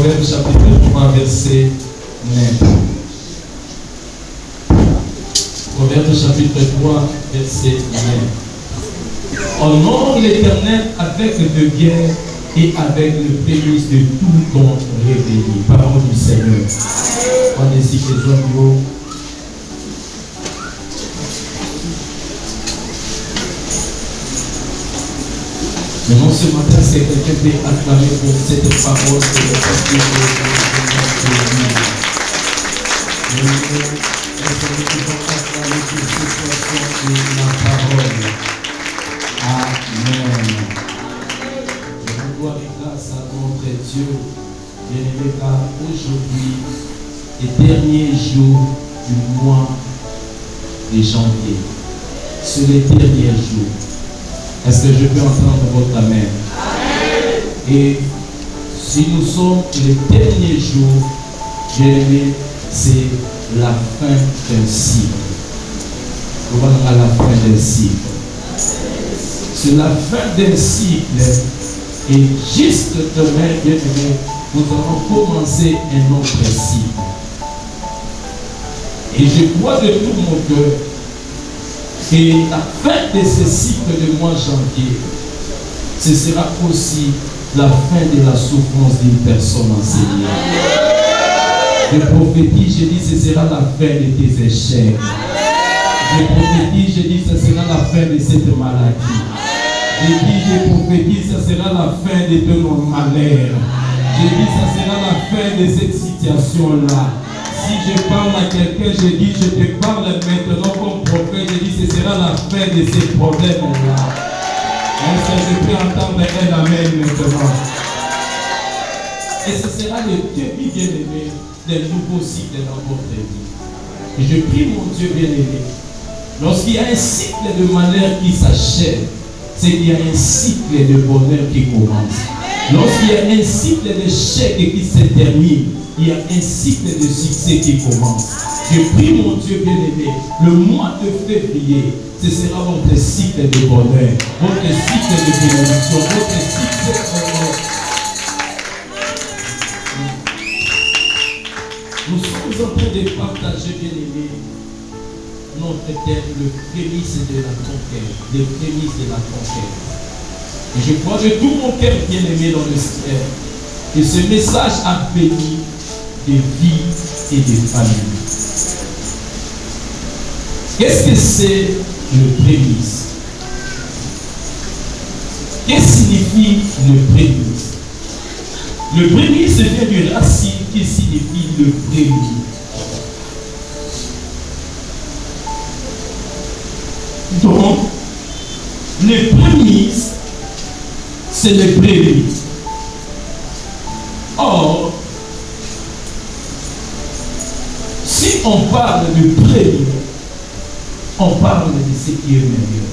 Proverbe chapitre 3, verset 9. Proverbe chapitre 3, verset 9. Honore l'Éternel avec de guerre et avec le prémice de tout ton réveillé. Parole du Seigneur. On est ici les autres. Mais non, ce matin, c'est quelqu'un qui est acclamé pour cette parole que le Pasteur de la parole. Amen. Je vous dois les grâces à notre Dieu, bien-aimé, car aujourd'hui est dernier jour du mois de janvier. C'est le dernier jour. Est-ce que je peux entendre votre amen? Amen. Et si nous sommes le dernier jour, bien-aimé, c'est la fin d'un cycle. Nous allons à la fin d'un cycle. C'est la fin d'un cycle. Et juste demain, bien-aimé, nous allons commencer un autre cycle. Et je crois de tout mon cœur et la fin de ce cycle de mois janvier, ce sera aussi la fin de la souffrance d'une personne en Seigneur. Je prophétise, je dis, ce sera la fin de tes échecs. Je prophétise, je dis, ce sera la fin de cette maladie. Je prophétise, ce sera la fin de ton malheur. Je dis, ce sera la fin de cette situation-là. Si je parle à quelqu'un, je dis, je te parle maintenant comme prophète, je dis, ce sera la fin de ces problèmes-là. Est-ce que je peux entendre un amen maintenant? Et ce sera le début, bien-aimé, d'un nouveau cycle dans votre vie. Et je prie, mon Dieu bien-aimé, lorsqu'il y a un cycle de malheur qui s'achève, c'est qu'il y a un cycle de bonheur qui commence. Lorsqu'il y a un cycle d'échec qui se termine, il y a un cycle de succès qui commence. Je prie, mon Dieu bien-aimé, le mois de février, ce sera votre cycle de bonheur, votre cycle de bénédiction, votre cycle de bonheur. Nous sommes en train de partager, bien-aimé, notre terre, le prémisse de la conquête, les prémices de la conquête. Et je crois de tout mon cœur, bien-aimé dans le ciel, que ce message a béni des vies et des familles. Qu'est-ce que c'est le prémisse? Qu'est-ce que signifie le prémisse? Le prémisse vient d'une racine qui signifie le prémisse. Donc, les prémices, c'est les prémices. Or, si on parle de prémisse, on parle de ce qui est meilleur.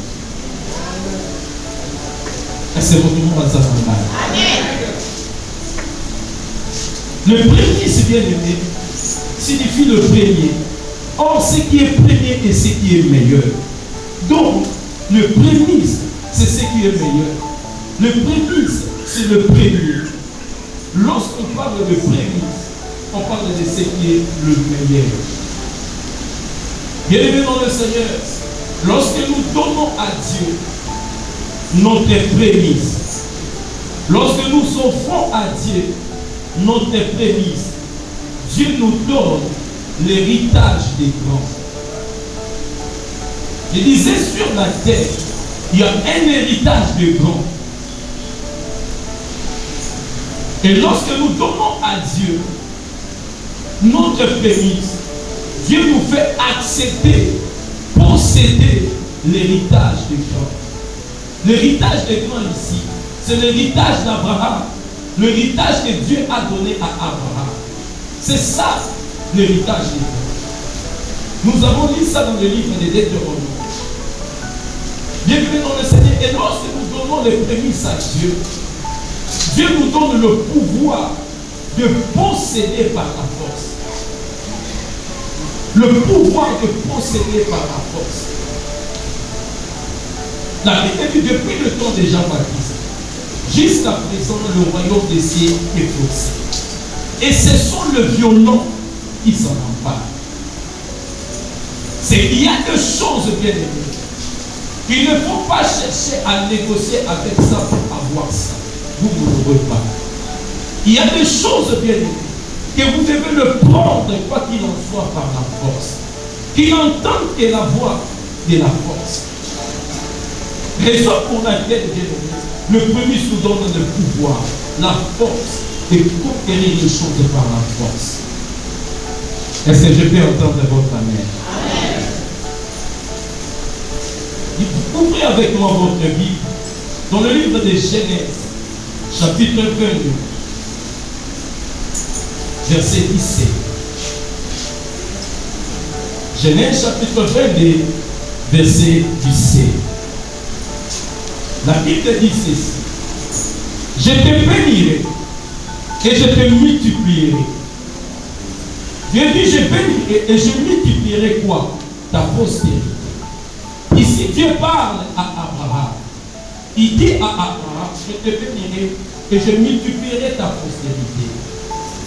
Est-ce que votre monde va s'attendre? Le prémisse, bien aimé, signifie le premier. Or, ce qui est premier et ce qui est meilleur. Donc, le prémisse, c'est ce qui est meilleur. Le prémisse, c'est le premier. Lorsqu'on parle de prémisse, on parle de ce qui est le meilleur. Bien-aimés dans le Seigneur, lorsque nous donnons à Dieu notre prémisse, lorsque nous offrons à Dieu notre prémisse, Dieu nous donne l'héritage des grands. Je disais, sur la terre, il y a un héritage de grands. Et lorsque nous donnons à Dieu notre prémisse, Dieu nous fait accepter, posséder l'héritage des grands. L'héritage des grands ici, c'est l'héritage d'Abraham. L'héritage que Dieu a donné à Abraham. C'est ça, l'héritage des grands. Nous avons lu ça dans le livre des Deutéronomes. Bienvenue dans le Seigneur. Et lorsque nous donnons les prémices à Dieu, Dieu nous donne le pouvoir de posséder par la force. Le pouvoir de posséder par la force. La vérité, depuis le temps de Jean-Baptiste, jusqu'à présent, le royaume des cieux est forcé. Et ce sont les violents qui s'en emparent. Il y a des choses bien aimées. Il ne faut pas chercher à négocier avec ça pour avoir ça. Vous ne l'aurez pas. Il y a des choses bien aimées que vous devez le prendre, quoi qu'il en soit, par la force. Qu'il n'entende que la voix de la force. Raison pour laquelle, bien aimé, le premier nous donne le pouvoir, la force, de conquérir les choses par la force. Est-ce que je peux entendre votre amen? Amen. Ouvrez avec moi votre Bible dans le livre de Genèse, chapitre 22, verset 17. Genèse, chapitre 22, verset 17. La Bible dit ceci: je te bénirai et je te multiplierai. Dieu dit: je bénirai et je multiplierai quoi? Ta postérité. Ici, Dieu parle à Abraham. Il dit à Abraham: je te bénirai et je multiplierai ta postérité,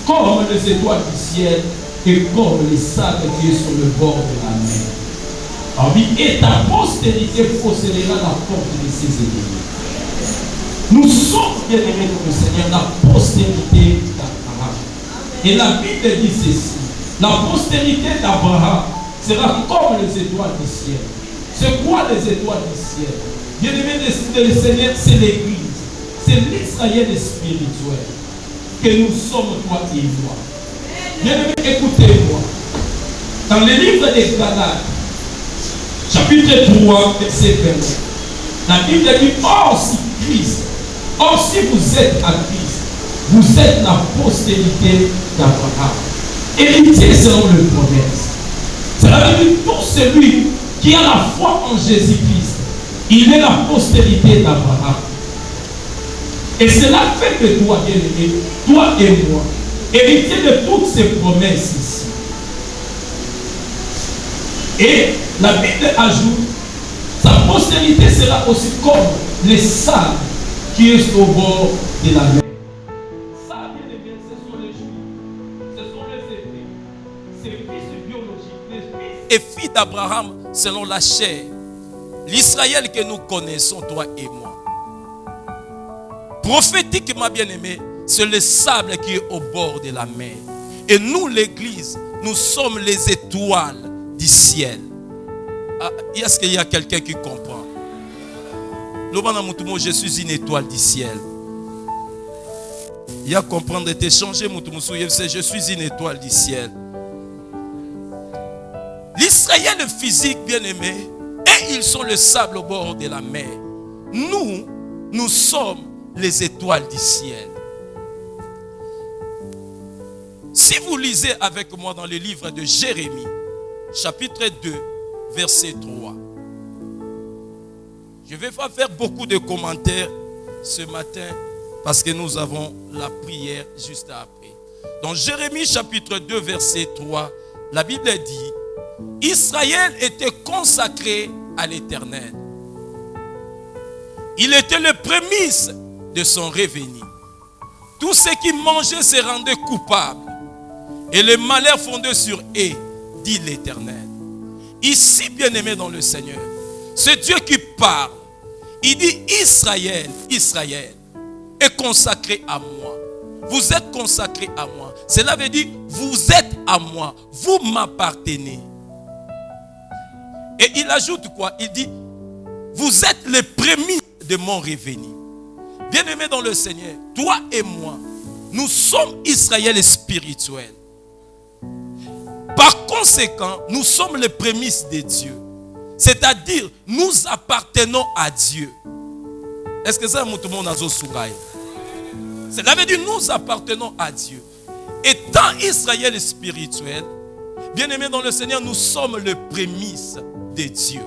comme les étoiles du ciel et comme les sables qui sont sur le bord de la mer. Ah oui, et ta postérité possédera la porte de ses ennemis. Nous sommes bien aimés de le Seigneur, la postérité d'Abraham. Et la Bible dit ceci: la postérité d'Abraham sera comme les étoiles du ciel. C'est quoi les étoiles du ciel? Bien aimé le Seigneur, c'est l'Église, c'est l'Israël spirituel que nous sommes, toi et moi. Bien aimé, écoutez-moi. Dans le livre des Galates, chapitre 3, verset 29, la Bible dit: or si vous êtes à Christ, vous êtes la postérité d'Abraham, héritier selon le promesse. Cela veut dire tout celui qui a la foi en Jésus-Christ, il est la postérité d'Abraham. Et cela fait que toi, bien-aimé, toi et moi, héritier de toutes ces promesses ici. Et la Bible ajoute: sa postérité sera aussi comme les sables qui est au bord de la mer. Ça, bien aimé, ce sont les Juifs, ce sont les Hébreux, ces fils biologiques, les fils et filles d'Abraham selon la chair. L'Israël que nous connaissons, toi et moi. Prophétiquement, bien aimé, c'est le sable qui est au bord de la mer. Et nous, l'Église, nous sommes les étoiles du ciel. Ah, est-ce qu'il y a quelqu'un qui comprend? Je suis une étoile du ciel. Il y a comprendre et changer, je suis une étoile du ciel. L'Israël physique, bien aimé, et ils sont le sable au bord de la mer. Nous sommes les étoiles du ciel. Si vous lisez avec moi dans le livre de Jérémie, chapitre 2, verset 3. Je ne vais pas faire beaucoup de commentaires ce matin parce que nous avons la prière juste après. Dans Jérémie chapitre 2, verset 3, la Bible dit: Israël était consacré à l'Éternel. Il était le prémisse de son revenu. Tous ceux qui mangeaient se rendaient coupables et le malheur fondé sur eux, dit l'Éternel. Ici, bien-aimé dans le Seigneur, c'est Dieu qui parle. Il dit: Israël, Israël est consacré à moi. Vous êtes consacré à moi. Cela veut dire: vous êtes à moi. Vous m'appartenez. Et il ajoute quoi? Il dit: vous êtes les prémices de mon revenu. Bien-aimé dans le Seigneur, toi et moi, nous sommes Israël spirituel. Par conséquent, nous sommes les prémices de Dieu. C'est-à-dire, nous appartenons à Dieu. Est-ce que ça, tout le monde a sougaï? Cela veut dire, nous appartenons à Dieu. Étant Israël spirituel, bien-aimé dans le Seigneur, nous sommes les prémices de Dieu.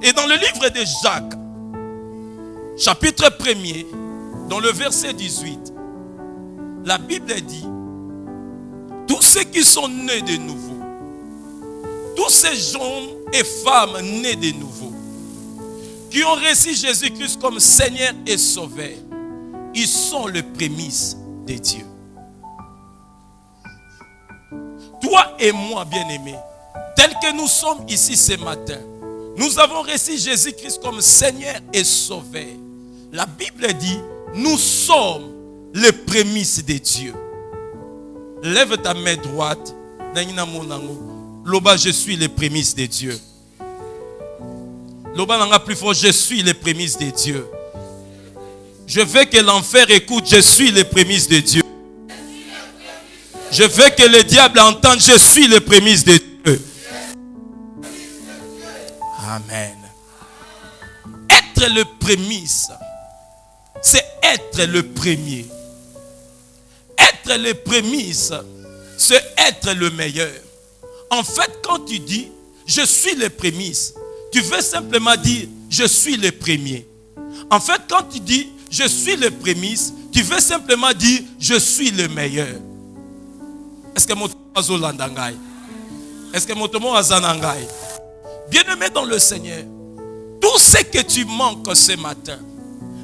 Et dans le livre de Jacques, chapitre 1er, dans le verset 18, la Bible dit: tous ceux qui sont nés de nouveau, tous ces hommes et femmes nés de nouveau, qui ont reçu Jésus-Christ comme Seigneur et Sauveur, ils sont les prémices de Dieu. Toi et moi, bien-aimés, tels que nous sommes ici ce matin, nous avons reçu Jésus-Christ comme Seigneur et Sauveur. La Bible dit, nous sommes les prémices de Dieu. Lève ta main droite. Loba, je suis les prémices de Dieu. Loba nanga plus fort, je suis les prémices de Dieu. Je veux que l'enfer écoute, je suis les prémices de Dieu. Je veux que le diable entende, je suis les prémices de Dieu. Amen. Être le prémisse, c'est être le premier. Être le prémisse, c'est être le meilleur. En fait, quand tu dis, je suis le prémisse, tu veux simplement dire, je suis le premier. En fait, quand tu dis, je suis le prémisse, tu veux simplement dire, je suis le meilleur. Est-ce que mon tomo Est-ce que mon tomo azanangai? Bien-aimé dans le Seigneur, tout ce que tu manques ce matin,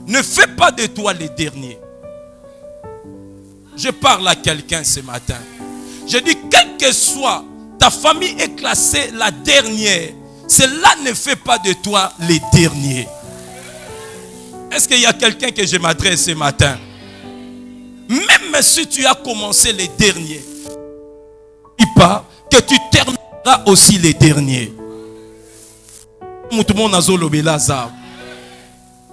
ne fais pas de toi le dernier. Je parle à quelqu'un ce matin. Je dis, quel que soit ta famille est classée la dernière, cela ne fait pas de toi le dernier. Est-ce qu'il y a quelqu'un que je m'adresse ce matin? Même si tu as commencé les derniers, ne dis pas que tu termineras aussi les derniers.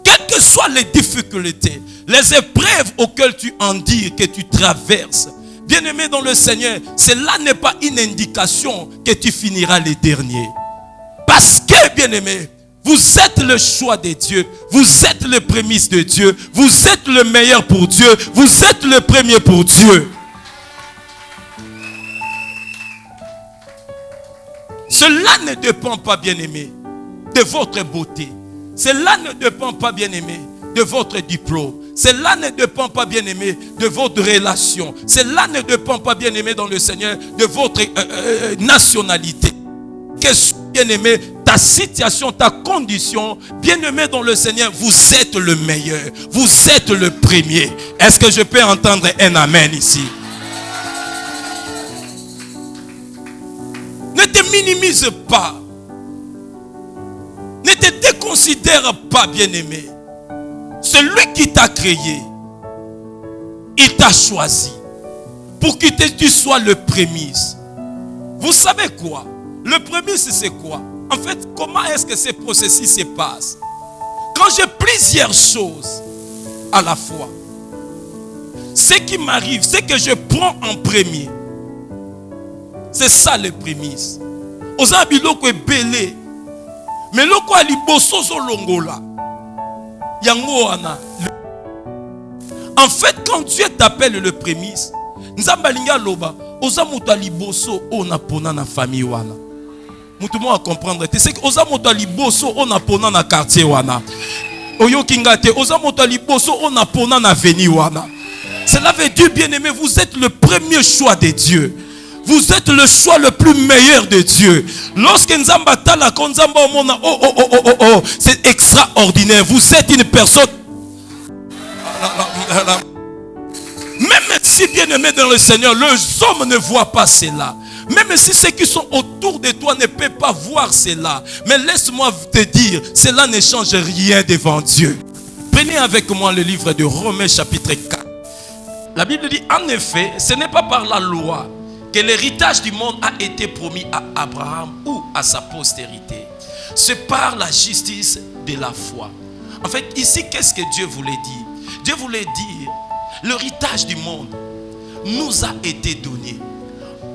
Quelles que soient les difficultés, les épreuves auxquelles tu endures, que tu traverses, bien-aimé dans le Seigneur, cela n'est pas une indication que tu finiras les derniers. Parce que, bien-aimé, vous êtes le choix de Dieu, vous êtes les prémices de Dieu, vous êtes le meilleur pour Dieu, vous êtes le premier pour Dieu. Cela ne dépend pas, bien-aimé, de votre beauté. Cela ne dépend pas, bien-aimé, de votre diplôme. Cela ne dépend pas, bien-aimé, de votre relation. Cela ne dépend pas, bien-aimé, dans le Seigneur, de votre nationalité. Que, bien-aimé, ta situation, ta condition, bien-aimé dans le Seigneur, vous êtes le meilleur. Vous êtes le premier. Est-ce que je peux entendre un amen ici? Ne te minimise pas. Ne te déconsidère pas, bien-aimé. Celui qui t'a créé, il t'a choisi pour que tu sois le prémisse. Vous savez quoi? Le prémisse, c'est quoi? En fait, comment est-ce que ce processus se passe? Quand j'ai plusieurs choses à la fois, ce qui m'arrive, c'est que je prends en premier. C'est ça le prémisse. Oza biloko ebele. Mais loko aliboso zo longola. Yango wana. En fait, quand Dieu t'appelle le prémisse, nzamba linga loba, oza muto aliboso ona pona na famille wana. Mutu mo a comprendre. C'est que oza muto aliboso ona pona na quartier wana. Oyo kingate, oza muto aliboso ona pona na avenue wana. Cela veut dire, bien-aimé, vous êtes le premier choix de Dieu. Vous êtes le choix le plus meilleur de Dieu. Lorsque Nzamba tala kon Nzamba omona, c'est extraordinaire. Vous êtes une personne. Même si, bien-aimé dans le Seigneur, les hommes ne voient pas cela. Même si ceux qui sont autour de toi ne peuvent pas voir cela. Mais laisse-moi te dire, cela ne change rien devant Dieu. Prenez avec moi le livre de Romains chapitre 4. La Bible dit, en effet, ce n'est pas par la loi que l'héritage du monde a été promis à Abraham ou à sa postérité. C'est par la justice de la foi. En fait, ici, qu'est-ce que Dieu voulait dire? Dieu voulait dire, l'héritage du monde nous a été donné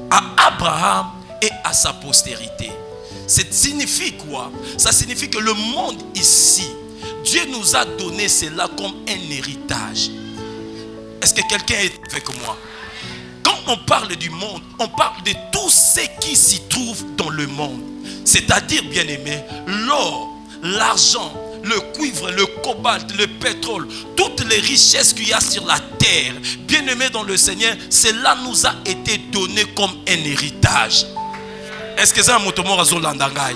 à Abraham et à sa postérité. Ça signifie quoi? Ça signifie que le monde ici, Dieu nous a donné cela comme un héritage. Est-ce que quelqu'un est avec moi? Quand on parle du monde, on parle de tout ce qui s'y trouve dans le monde. C'est-à-dire, bien-aimé, l'or, l'argent, le cuivre, le cobalt, le pétrole, toutes les richesses qu'il y a sur la terre, bien-aimé dans le Seigneur, cela nous a été donné comme un héritage. Est-ce que c'est un motomo razolandangai?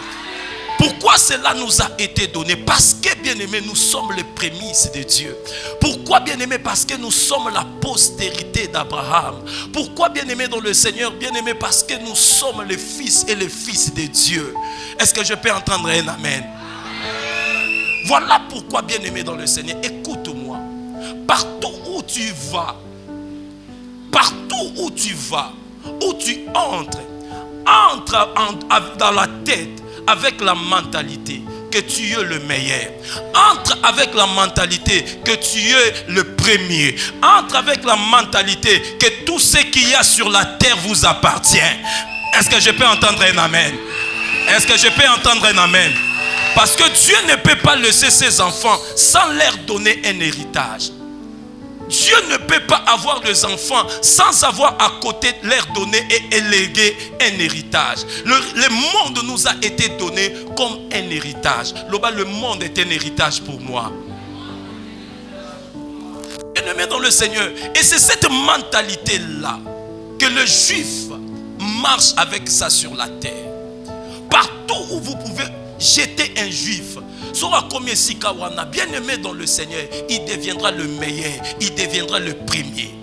Pourquoi cela nous a été donné? Parce que, bien-aimés, nous sommes les prémices de Dieu. Pourquoi, bien-aimés? Parce que nous sommes la postérité d'Abraham. Pourquoi, bien-aimés, dans le Seigneur? Bien-aimés, parce que nous sommes les fils et les fils de Dieu. Est-ce que je peux entendre un amen? Voilà pourquoi, bien-aimés, dans le Seigneur, écoute-moi. Partout où tu vas, où tu entres dans la tête avec la mentalité que tu es le meilleur. Entre avec la mentalité que tu es le premier. Entre avec la mentalité que tout ce qu'il y a sur la terre vous appartient. Est-ce que je peux entendre un amen? Est-ce que je peux entendre un amen? Parce que Dieu ne peut pas laisser ses enfants sans leur donner un héritage. Dieu ne peut pas avoir des enfants sans avoir à côté leur donner et éléguer un héritage. Le monde nous a été donné comme un héritage. Le monde est un héritage pour moi. Bien-aimé dans le Seigneur. Et c'est cette mentalité-là que le juif marche avec ça sur la terre. Partout où vous pouvez jeter un juif, bien aimé dans le Seigneur, il deviendra le meilleur, il deviendra le premier.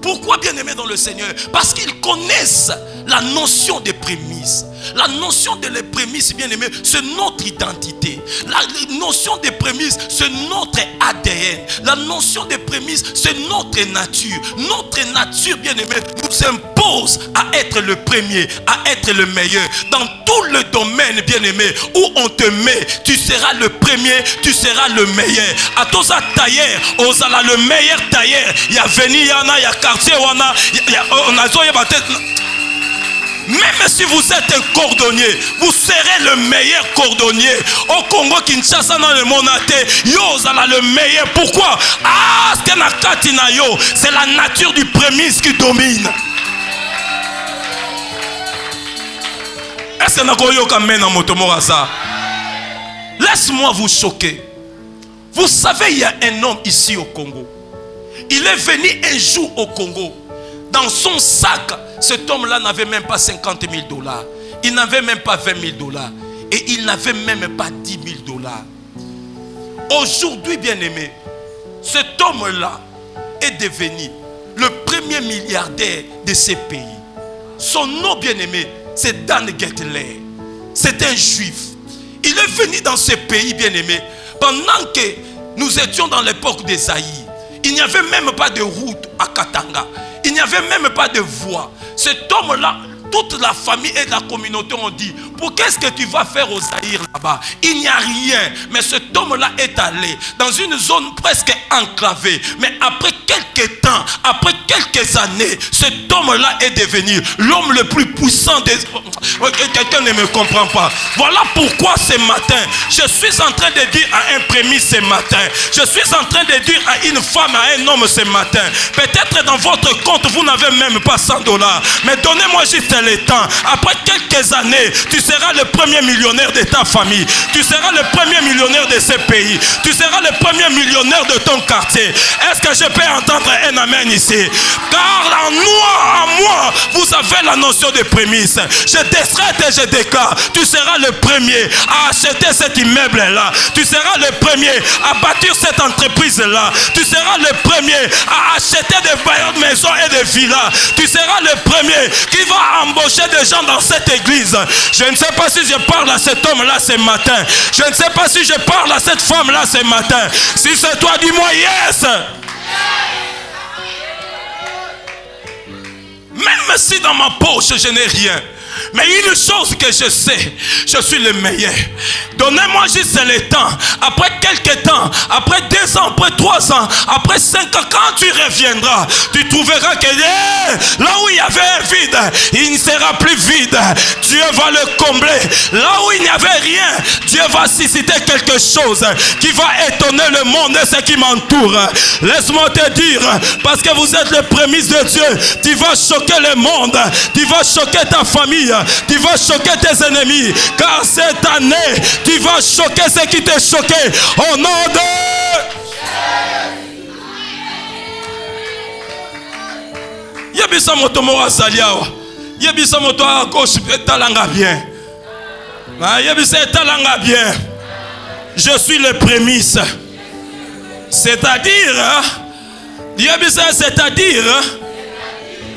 Pourquoi bien aimé dans le Seigneur? Parce qu'ils connaissent la notion des prémices. La notion des prémices, bien aimé, c'est notre identité. La notion des prémices, c'est notre ADN. La notion des prémices, c'est notre nature. Notre nature, bien aimé, nous impose à être le premier, à être le meilleur. Dans tout le domaine, bien aimé, où on te met, tu seras le premier, tu seras le meilleur. À tous à tailleur, osala le meilleur tailleur. Il y a Veni, il y en a, il y a quartier, on a même si vous êtes un cordonnier, vous serez le meilleur cordonnier. Au Congo, Kinshasa, dans le monde, vous allez le meilleur. Pourquoi? C'est la nature du prémisse qui domine. Est-ce que laisse-moi vous choquer. Vous savez, il y a un homme ici au Congo. Il est venu un jour au Congo. Dans son sac, cet homme-là n'avait même pas 50 000 $. Il n'avait même pas 20 000 $. Et il n'avait même pas 10 000 $. Aujourd'hui, bien-aimé, cet homme-là est devenu le premier milliardaire de ce pays. Son nom, bien-aimé, c'est Dan Getler. C'est un juif. Il est venu dans ce pays, bien-aimé, pendant que nous étions dans l'époque d'Ésaïe. Il n'y avait même pas de route à Katanga. Il n'y avait même pas de voie. Cet homme-là, toute la famille et la communauté ont dit, pour qu'est-ce que tu vas faire au Zaïre là-bas? Il n'y a rien. Mais cet homme-là est allé dans une zone presque enclavée. Mais après quelques temps, après quelques années, cet homme-là est devenu l'homme le plus puissant des... Quelqu'un ne me comprend pas. Voilà pourquoi ce matin, je suis en train de dire à un prémisse ce matin. Je suis en train de dire à une femme, à un homme ce matin. Peut-être dans votre compte, vous n'avez même pas 100 $. Mais donnez-moi juste le temps. Après quelques années, tu seras le premier millionnaire de ta famille. Tu seras le premier millionnaire de ce pays. Tu seras le premier millionnaire de ton quartier. Est-ce que je peux entendre un amen ici? Car en moi, vous avez la notion de prémisse. Je décrète et je déclare. Tu seras le premier à acheter cet immeuble-là. Tu seras le premier à bâtir cette entreprise-là. Tu seras le premier à acheter des maisons et des villas. Tu seras le premier qui va embaucher des gens dans cette église. Je ne sais pas si je parle à cet homme-là ce matin. Je ne sais pas si je parle à cette femme-là ce matin. Si c'est toi, dis-moi yes. Même si dans ma poche je n'ai rien, mais une chose que je sais, je suis le meilleur. Donnez-moi juste le temps. Après quelques temps, après 2 ans, après 3 ans, après 5 ans, quand tu reviendras, tu trouveras que là où il y avait un vide, il ne sera plus vide. Dieu va le combler. Là où il n'y avait rien, Dieu va susciter quelque chose qui va étonner le monde et ce qui m'entoure. Laisse-moi te dire, parce que vous êtes les prémices de Dieu, tu vas choquer le monde, tu vas choquer ta famille, tu vas choquer tes ennemis, car cette année tu vas choquer ceux qui t'ont choqué au nom de Yebisa moto mo azaliawa. Yebisa moto à gauche talanga bien. Bien. Je suis le prémisse. C'est-à-dire,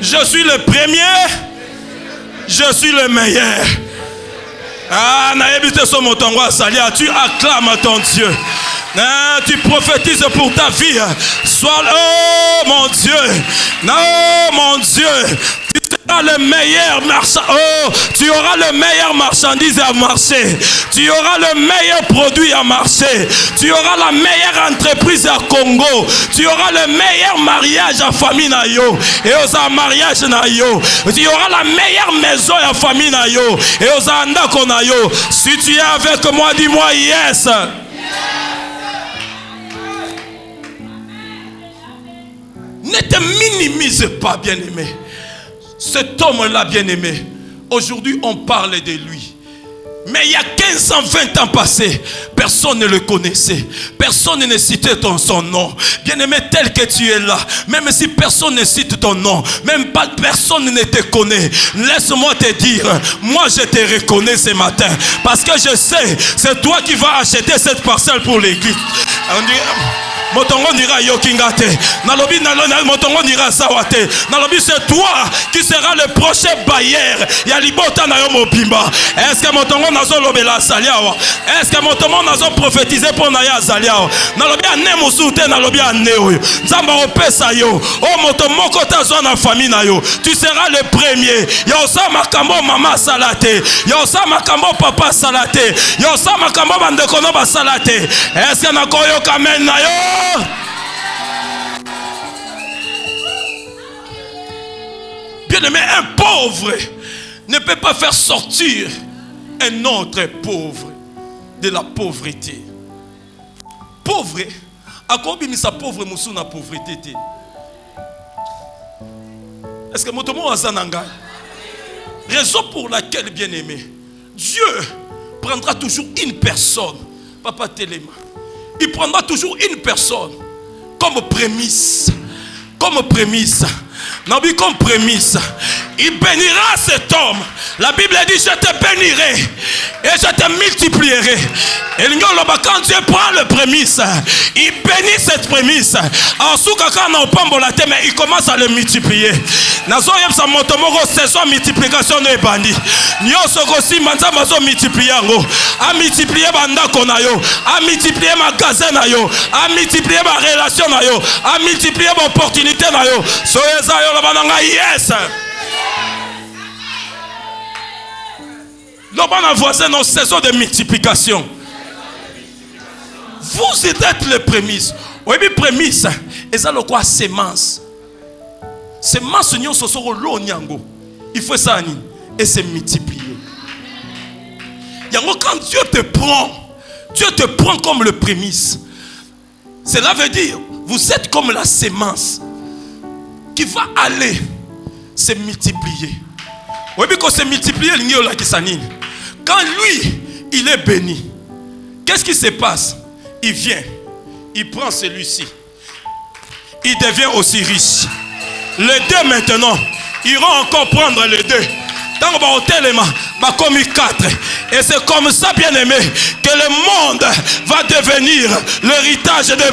je suis le premier, je suis le meilleur. Tu acclames ton Dieu. Tu prophétises pour ta vie. Sois, oh mon Dieu, non mon Dieu, tu seras le meilleur marchand. Oh, tu auras le meilleur marchandise à marcher. Tu auras le meilleur produit à marcher. Tu auras la meilleure entreprise à Congo. Tu auras le meilleur mariage à famille na yo. Et aux mariage na yo. Tu auras la meilleure maison à famille na yo. Et aux andako na yo. Si tu es avec moi, dis-moi yes. Ne te minimise pas, bien-aimé. Cet homme-là, bien-aimé, aujourd'hui, on parle de lui. Mais il y a 15 ans, 20 ans passés, personne ne le connaissait. Personne ne citait son nom. Bien-aimé, tel que tu es là, même si personne ne cite ton nom, même pas personne ne te connaît, laisse-moi te dire, moi je te reconnais ce matin. Parce que je sais, c'est toi qui vas acheter cette parcelle pour l'église. Motongo dira yokingate. Nalobi motongo dira sawate. Nalobi c'est toi qui seras le prochain bailleur. Ya libota na yo mobimba. Est-ce que motongo nazo lobela saliawa? Est-ce que motongo nazo prophétiser pour na ya saliawa? Nalobi ane musute nalobi ane oyo. Nzamba opesa yo. O motomoko tazo na famille na yo. Tu seras le premier. Ya osama kambo mama salate. Ya osama kambo papa salate. Ya osama kambo bandeko no ba salate. Est-ce que nakoyo kamen na yo? Bien-aimé, un pauvre ne peut pas faire sortir un autre pauvre de la pauvreté. Pauvre, à quoi sa pauvre moussou na pauvreté? Est-ce que motomo azananga? Raison pour laquelle, bien-aimé, Dieu prendra toujours une personne. Papa Téléma. Il prendra toujours une personne comme prémisse. Comme prémisse. Nabi comme prémisse. Il bénira cet homme. La Bible dit, je te bénirai et je te multiplierai. Et quand Dieu prend le prémisse, il bénit cette prémisse. Mais il commence à le multiplier. Nazo yem sa motomoko saison multiplication ne bandi. Nyoso kosi manza mazo multiplier ngo. A multiplier banda konayo, a multiplier magasin na yo, a multiplier ma relation na yo, a multiplier ma opportunité na yo. Soyeza yo la bananga yes. L'homme voisin nos saisons de multiplication. Vous êtes les prémices. Oui, mais prémices. Et ça le quoi sémence. Sémence nous sosoro lo nyango. Il faut ça et se multiplier. Yango quand Dieu te prend comme le prémisse. Cela veut dire vous êtes comme la sémence qui va aller se multiplier. Oui, mais quand se multiplier la kisanine. Quand lui, il est béni, qu'est-ce qui se passe? Il vient, il prend celui-ci, il devient aussi riche. Les deux maintenant, ils vont encore prendre les deux. Dans le hôtel, il va comme 4. Et c'est comme ça, bien aimé, que le monde va devenir l'héritage de...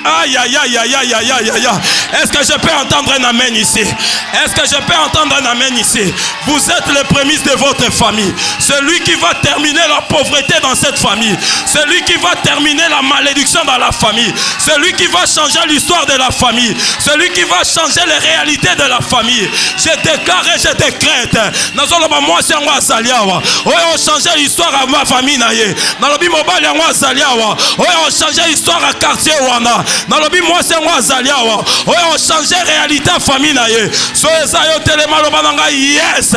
Aïe, aïe, aïe, aïe, aïe, aïe, aïe, aïe. Est-ce que je peux entendre un amen ici? Est-ce que je peux entendre un amen ici? Vous êtes les prémices de votre famille. Celui qui va terminer la pauvreté dans cette famille. Celui qui va terminer la malédiction dans la famille. Celui qui va changer l'histoire de la famille. Celui qui va changer les réalités de la famille. Je déclare et je décrète. Moi, c'est moi, Saliawa. Oui, on change l'histoire à ma famille. Nalobi mobile, moi, Saliawa. Oui, on change l'histoire à quartier Wana. Nalobi moi c'est moi Zaliawa. Oui, on change réalité à famille na ye. Soyez ça yo téléma lo bananga yes.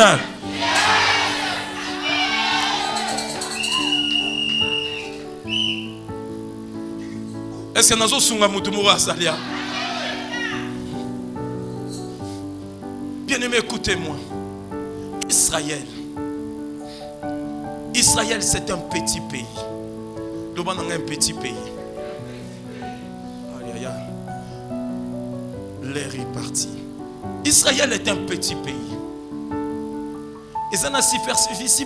Est-ce que nazo sunga mutumu wa Zalia? Bien-aimé, écoutez-moi. Israël c'est un petit pays. Le bananga un petit pays. L'air est parti. Israël est un petit pays. Et ça n'a si superficie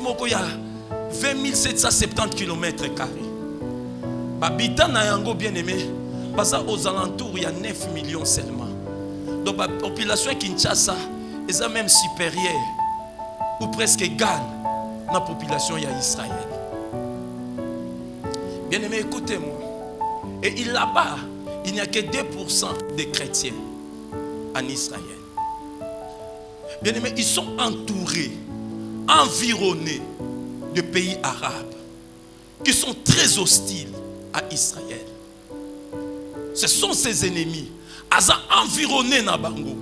20 770 km². Habitant na yango bien aimé, parce aux alentours il y a 9 millions seulement. Donc la population Kinshasa est même supérieure ou presque égale à la population d'Israël. Bien aimé, écoutez-moi. Et là-bas, il n'y a que 2% de chrétiens en Israël. Bien aimé, ils sont entourés, environnés de pays arabes qui sont très hostiles à Israël. Ce sont ses ennemis. Ils ont environné Nabango.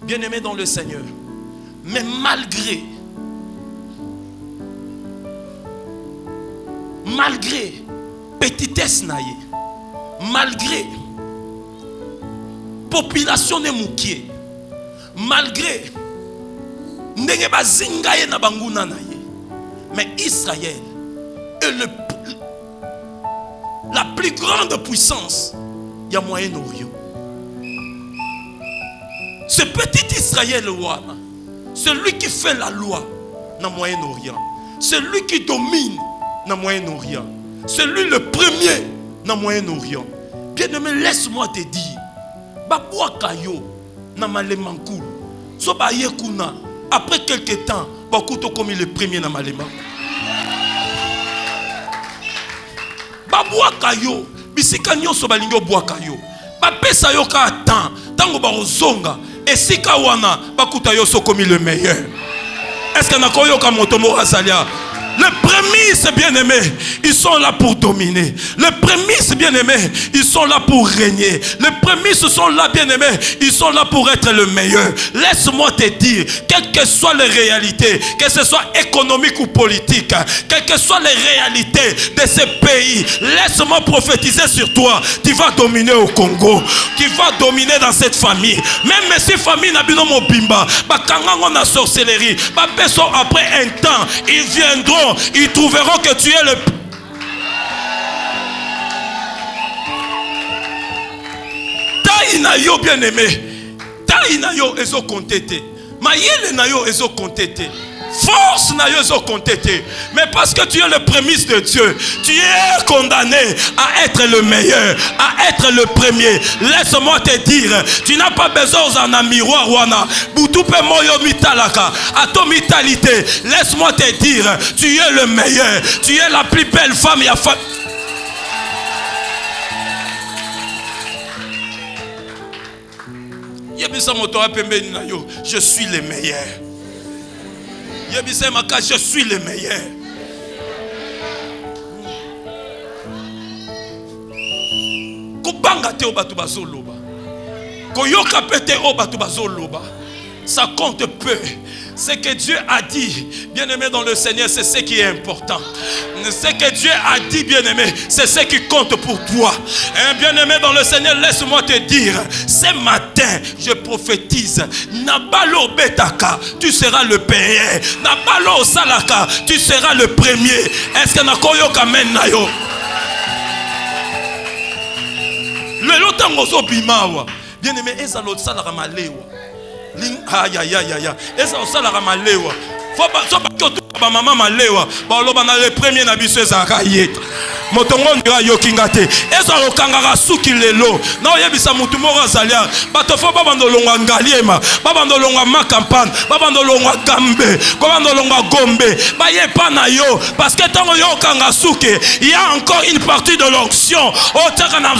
Bien aimé dans le Seigneur. Mais malgré petitesse naïe, malgré population de moukié, malgré ndenge bazingaye na banguna naïe, mais Israël est la plus grande puissance du Moyen-Orient. Ce petit Israël, celui qui fait la loi dans le Moyen-Orient, celui qui domine dans le Moyen-Orient, celui le premier dans le Moyen-Orient. Bien-aimé, laisse-moi te dire, Babouakayo na Malemankulu, so ba yekuna, après quelques temps, Bakuto comme le premier dans Malemankulu. Babouakayo, bisika nyoso balingo Bouakayo, bapesa yo ka temps, tango ba ozonga, et sika wana bakuta yo so comme le meilleur. Est-ce que nakoyo ka motomo azalia? Les prémices, bien-aimés, ils sont là pour dominer. Les prémices, bien-aimés, ils sont là pour régner. Les prémices sont là, bien-aimés, ils sont là pour être le meilleur. Laisse-moi te dire, quelles que soient les réalités, que ce soit économique ou politique, quelles que soient les réalités de ces pays, laisse-moi prophétiser sur toi. Tu vas dominer au Congo. Tu vas dominer dans cette famille. Même si famille n'a pas de bimba, na sorcellerie, après un temps, ils viendront. Ils trouveront que tu es le... Taïnayo bien-aimé. Taïnayo ezo contete. Maïele nayo ezo contete. Force nayo ezo contete. Mais parce que tu es le prémisse de Dieu, tu es condamné à être le meilleur, à être le premier. Laisse-moi te dire, tu n'as pas besoin d'un miroir wana. Boutupe moyo mitalaka. À ton vitalité, laisse-moi te dire, tu es le meilleur. Tu es la plus belle femme. Je suis le meilleur. Je suis le meilleur. Kobanga te obatu bazoloba. Koyoka pete obatu bazoloba. Ça compte peu. Ce que Dieu a dit, bien-aimé dans le Seigneur, c'est ce qui est important. Ce que Dieu a dit, bien-aimé, c'est ce qui compte pour toi. Bien-aimé dans le Seigneur, laisse-moi te dire, ce matin, je prophétise, Nabalo Betaka, tu seras le père. Nabalo Salaka, tu seras le premier. Est-ce que Nakoyo Kamen Nayo? Le lotangozo bimawa. Bien-aimé, ezalo Salara Malewa. Aïe aïe aïe aïe. Et ça aussi la ramalewa. Faut pas que maman malewa. Ba loba na le premier na biso ezakaye. Motongo ndira yokingate. Et ça okangara suki lelo. Na oyebisa mutu moko zalia. Bato fo ba bandolonga ngaliema. Ba bandolonga makampane. Ba bandolonga gambe. Ko bandolonga gombe. Ba yepa na yo parce que tango yo kanga suki, il y a encore une partie de l'onction. O taka na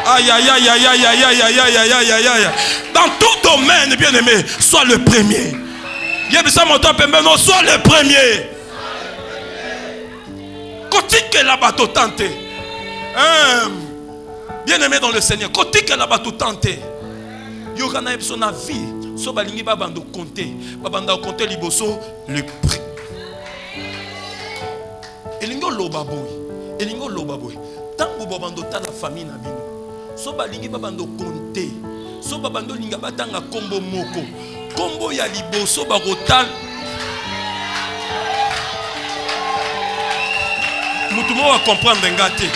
aïe aïe aïe aïe aïe aïe aïe aïe aïe aïe aïe aïe. Dans tout domaine, bien-aimé, sois le premier. Sois le premier. Kotique la bateau tenté. Bien-aimé dans le Seigneur, kotique la bateau tenté. Yogana son avis. So balingi babando compter. Babanda compter liboso le prix. Elingo lobaboy. Elingo lobaboy. Tango babando ta la famille na bino. So balingi babando compter. So babando linga batanga kombo moko. Kombo ya liboso barotal. Mutumo va comprendre ngate.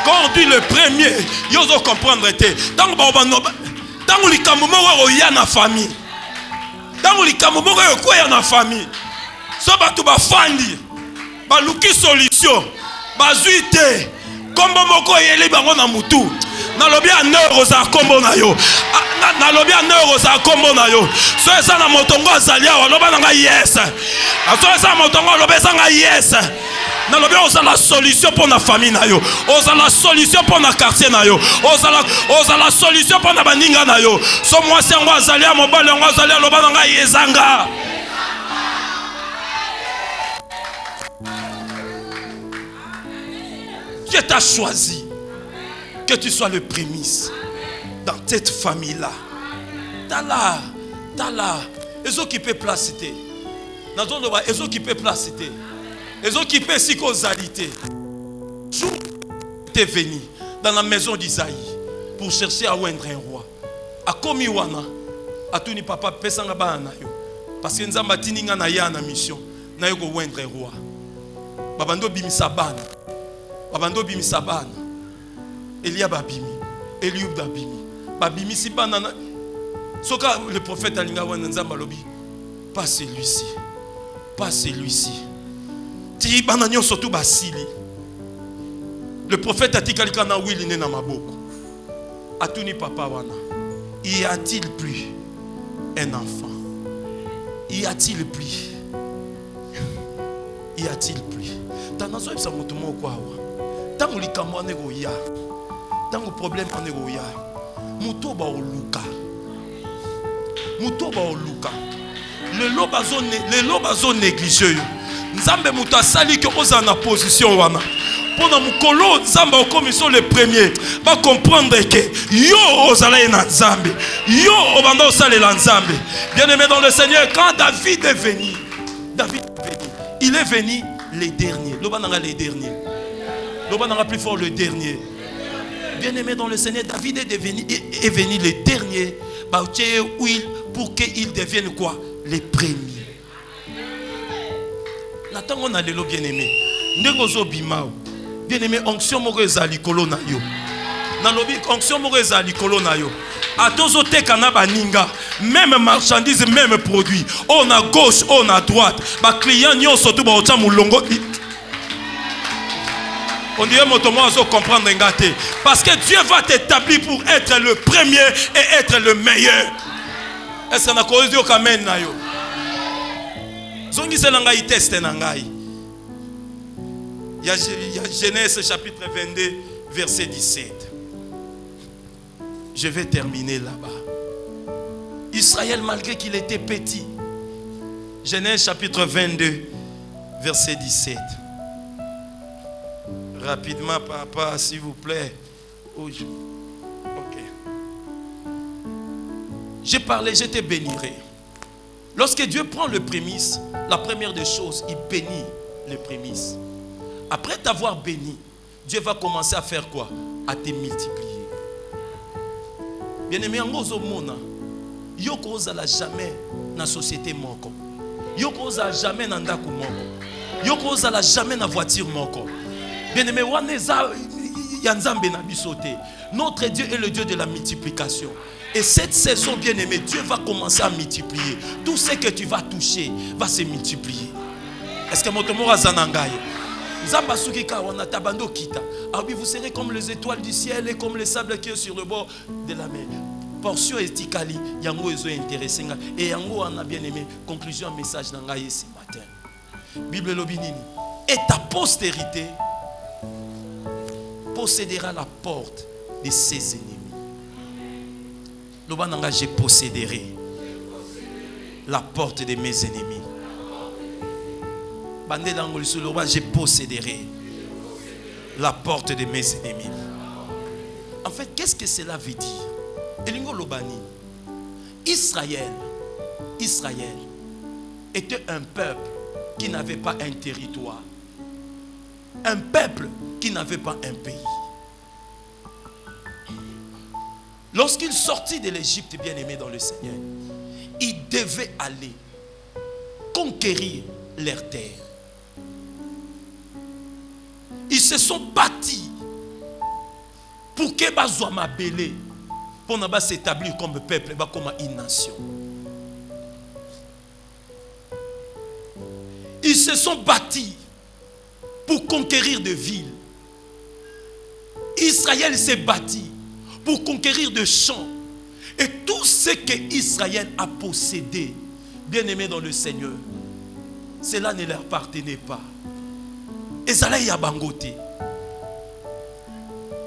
Quand on dit le premier, yo zo comprendre te. Tango babando tango likambo moko ya na famille. Tango likambo moko ya na famille. So batu bafandi baluki solution bazuite kombo moko yeli bango na mutu nalobi a neuro za kombo na yo nalobi a neuro za kombo na yo so eza na motongo azali awa loba na nga yes so eza na motongo loba eza nga yes nalobi oza la solution pour la famille na yo oza la solution pour na quartier na yo oza la solution pour na baninga na yo so mwasi yango azali a mobali yango azali a loba na nga yezanga. Dieu t'a choisi que tu sois le prémisse dans cette famille-là. T'as là. Ils occupent place. Ils occupent place. Ils occupent psychosalité. Jour t'es venu dans la maison d'Isaïe pour chercher à oindre un roi. A komi wana, a tuni papa pesanga ba na yo. Parce que nzamba tininga na ya na mission, na yo go oindre un roi. Babando bimisa bana. Babando bimisa bana. Elia babimi, Eliub babimi. Babimi si bana. Soka le prophète alinga wana nzamba lobi. Pas celui-ci. Pas celui-ci. Ti bana nyo surtout basili. Le prophète a dit quelqu'un na wili ne na maboko. Atuni papa wana. Y a-t-il plus un enfant? Y a-t-il plus? Y a-t-il plus? Tanazo epsa motumo kwa wa. Tango likamwa nego ya. Tango problème nego ya. Muto ba oluka. Muto ba oluka. Le loba zone négligé. Nzambe muta sali que oza na position wana. Pendant mukolo nzamba commission le premier va comprendre que yo ozala na nzambe. Yo obanda osale la nzambe. Bien-aimé dans le Seigneur, quand David est venu, il est venu les derniers. L'obananga les derniers. L'obananga plus fort le dernier. Bien-aimé dans le Seigneur, David est venu les derniers. Pour qu'ils deviennent quoi? Les premiers. Nathan on a le bien-aimé. Ndegozo bimao. Bien-aimé, onction moko ezali kolo na yo. Na lobi onction moko ezali kolo na yo. Atozo teka na baninga, même marchandise, même produit. On a gauche, on a droite. Ba client nyonso to ba ocha mulongo. On dirait motomo azo comprendre ngate parce que Dieu va t'établir pour être le premier et être le meilleur. Est-ce qu'on a cause de kamen na yo? Zongi selanga i teste na ngai. Il y a Genèse chapitre 22 verset 17. Je vais terminer là-bas. Israël malgré qu'il était petit. Genèse chapitre 22 verset 17. Rapidement papa s'il vous plaît. Ok. J'ai parlé, je te bénirai. Lorsque Dieu prend le prémisse, la première des choses, il bénit les prémices. Après t'avoir béni, Dieu va commencer à faire quoi? À te multiplier. Bien-aimé, en gros, mona, yoko ozala jamais dans la société moko. Yoko ozala jamais dans ndaku moko. Yoko ozala jamais dans voiture moko. Bien-aimé, waneza yanzambe na bisote. Notre Dieu est le Dieu de la multiplication. Et cette saison, bien-aimé, Dieu va commencer à multiplier. Tout ce que tu vas toucher va se multiplier. Est-ce que motomo azanangaye? Vous serez comme les étoiles du ciel et comme les sables qui sont sur le bord de la mer. Portion etikali, yango ezo intéressé. Et yango on a bien aimé. Conclusion, message d'angaye ce matin. Bible lobinini. Et ta postérité possédera la porte de ses ennemis. Lobananga, je posséderai la porte de mes ennemis. Je posséderai la porte de mes ennemis. En fait, qu'est-ce que cela veut dire? Elingo Lobani, Israël était un peuple qui n'avait pas un territoire. Un peuple qui n'avait pas un pays. Lorsqu'il sortit de l'Égypte, bien-aimé dans le Seigneur, il devait aller conquérir leur terre. Ils se sont bâtis pour que Bazouama Belé, pour ne pas s'établir comme peuple, comme une nation. Ils se sont bâtis pour conquérir des villes. Israël s'est bâti pour conquérir des champs. Et tout ce que Israël a possédé, bien-aimé dans le Seigneur, cela ne leur appartenait pas. Et ça là, il y a bangoté.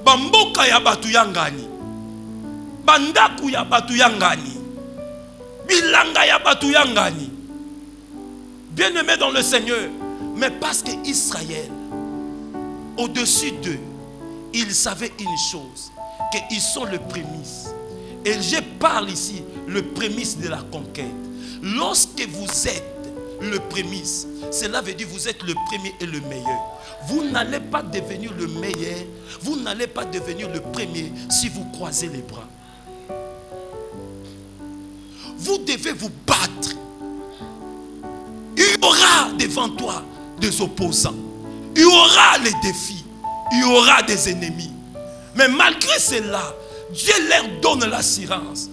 Bamboka ya batu yangani. Bandaku ya batu yangani. Bilanga ya batu yangani. Bien-aimé dans le Seigneur. Mais parce que Israël, au-dessus d'eux, ils savaient une chose, qu'ils sont le prémisse. Et je parle ici, le prémisse de la conquête. Lorsque vous êtes le prémisse, cela veut dire que vous êtes le premier et le meilleur. Vous n'allez pas devenir le meilleur, vous n'allez pas devenir le premier si vous croisez les bras. Vous devez vous battre. Il y aura devant toi des opposants. Il y aura les défis. Il y aura des ennemis. Mais malgré cela, Dieu leur donne l'assurance.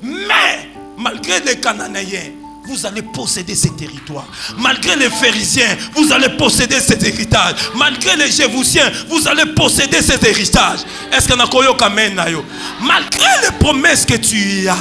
Mais malgré les Cananéens, vous allez posséder ces territoires. Malgré les Pharisiens, vous allez posséder cet héritage. Malgré les Jébusiens, vous allez posséder cet héritage. Est-ce que malgré les promesses que tu as,